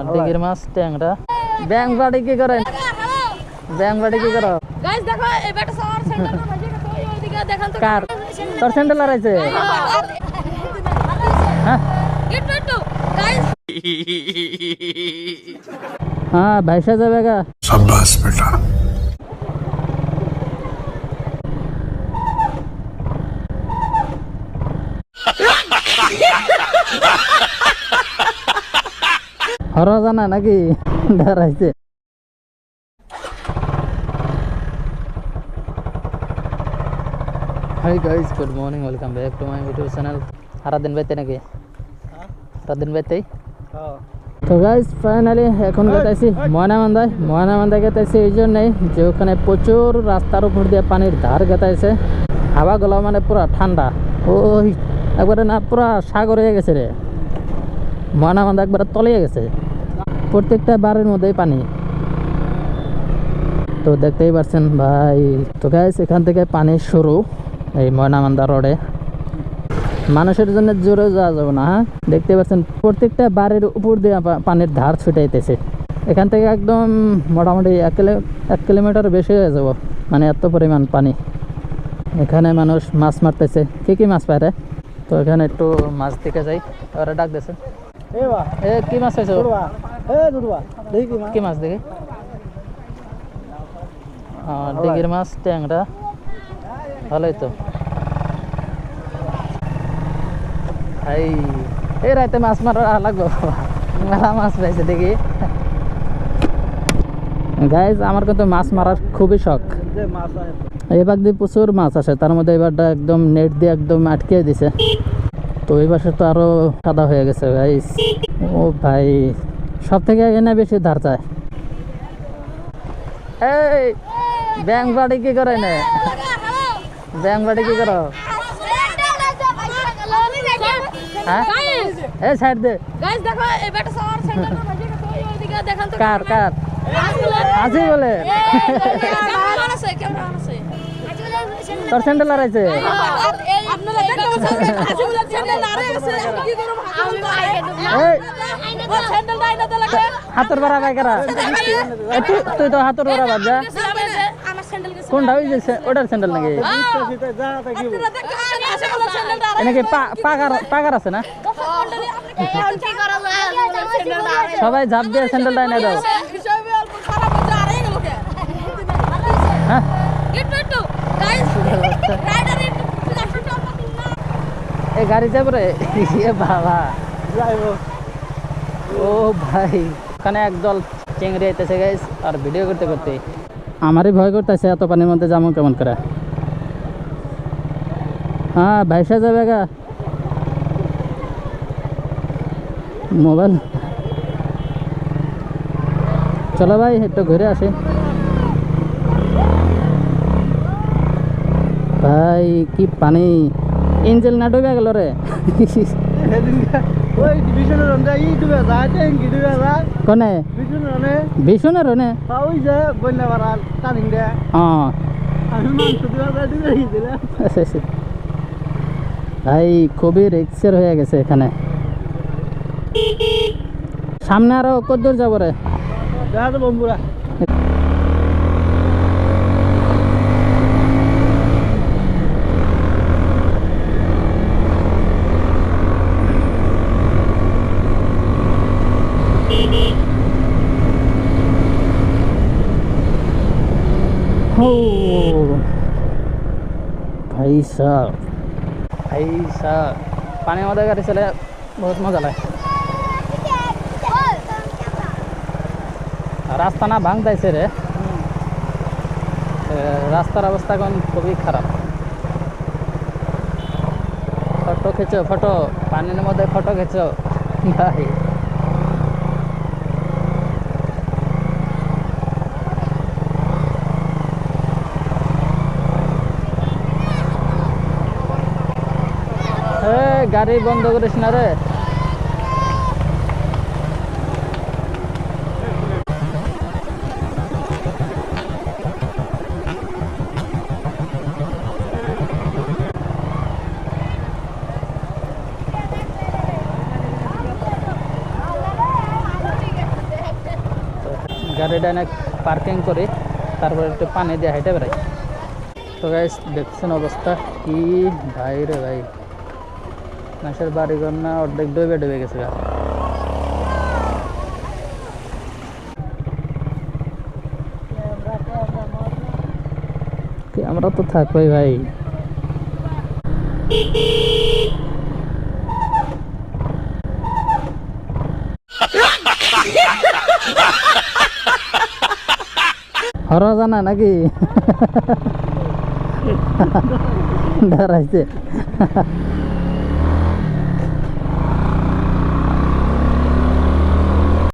ডিগির মাছ ট্যাংরা ব্যাং বাড়ি কি করেন ব্যাং বাড়ি কি করো গাইস দেখো এই বেটা সর সেন্টার না ভাজি কত ওইদিকে দেখেন তো কার তোর স্যান্ডেল আরাইছে হ্যাঁ একটু একটু গাইস হ্যাঁ ভাইসা যাবে গা शाबाश बेटा হর জানা নাকি ডরাইছে hi guys good morning welcome back to my YouTube channel সারা দিন বাইতে নাকি সারা দিন বাইতেই তো গাইস ফাইনালি এখন গেতেছি ময়নামান্দায় গেতেছি এই জন্যই যে ওখানে প্রচুর রাস্তার উপর দিয়ে পানির ধার গেতেছে হাওয়াগুলো মানে পুরো ঠান্ডা ওই একবারে না পুরো সাগর হয়ে গেছে রে ময়নামান্দা একবারে তলিয়ে গেছে প্রত্যেকটা বাড়ির মধ্যেই পানি তো দেখতেই পাচ্ছেন ভাই তো গাইস এখান থেকে পানি শুরু এই ময়নামান্দা রোডে মানুষের জন্য জোরে যাওয়া যাবে না হ্যাঁ দেখতে পাচ্ছেন প্রত্যেকটা বাড়ির উপর দিয়ে পানির ধার ছুটাইতেছে এখান থেকে একদম মোটামুটি 1 কিলোমিটার বেশি হয়ে যাব মানে এত পরিমাণ পানি এখানে মানুষ মাছ মারতেছে কি মাছ পায় রে তো এখানে একটু মাছ দিকে যাই ওরা ডাক দিয়েছে এ কি মাছ পাইছো কি মাছ দেখি ডিগির মাছ ট্যাংরা ভালোই তো এই রাতে মাছ মারা লাগবে মেলা মাছ পাইছে দেখি গাইজ আমার কিন্তু মাছ মারার খুবই শখ এবার দিয়ে প্রচুর মাছ আসে তার মধ্যে এবারটা একদম নেট দিয়ে একদম আটকে দিছে তো এই পাশে তো আরো সাদা হয়ে গেছে গাইজ ও ভাই সব থেকে এনে বেশি ধার চায় এই ব্যাং বাড়ি কি করে না ব্যাং বাড়ি কি করো হ্যাঁ এই সাইড দে গাইস দেখো এই বেটা সর সেন্টার না ভাজি কত ওইদিকে দেখেন তো কার আজি বলে কেমন আছে তোর স্যান্ডেল আরাইছে আপনারা দেখেন আজি বলে সেন্টার না আরাইছে কি করব এই ও সেন্টার নাই না লাগে হাতের বাড়া বাইকারা তুই তো হাতের বাড়া বাদ যা আমার সেন্টার গেছে কোনটা ওই যে ওটার স্যান্ডেল নাকি আপনারা দেখেন আছে বলে সেন্টার এনেকে পাগার আছে না সবাই ঝাঁপ দিয়ে স্যান্ডেলটা এনে দাও হিসাবে অল্প খারাপ হচ্ছে আরে গেল কে হ্যাঁ একটু গাইস রাইডার একটু এই গাড়ি যাবো রে বাবা ও ভাই ওখানে একদল চেংড়ি আইতেছে গাইস আর ভিডিও করতে করতে আমারই ভয় করতেছে এত পানির মধ্যে যেমন কেমন করে হ্যাঁ ভাইসা যাবে গা মোবাইল চলো ভাই একটু ঘুরে আসি ভাই কি পানি ইঞ্জেল না ডুবে গেল রে কোনে ভীষণের রনে ভাই খুবই রিক্সের হয়ে গেছে এখানে সামনে আরো কত দূর যাবো রে বম্বুরা भाई साहब पानी मध्य गाड़ी चले बहुत मजा लगे रास्ता ना भांगते रे रास्तार अवस्था कौन खूब खराब फोटो खींचो फोटो पानी मध्य फोटो खींचो भाई গাড়ি বন্ধ করিস না রে গাড়িটা এনে পার্কিং করে তারপরে একটু পানি দিয়ে হেঁটে বেড়াই। তো গাইস দেখছেন অবস্থা কি ভাই রে ভাই, মানুষের বাড়িঘর না অর্ধেক ডুবে ডুবে গেছে গা। আমরা তো থাকবোই ভাই। হরা জানা নাকি দাঁড়াইছে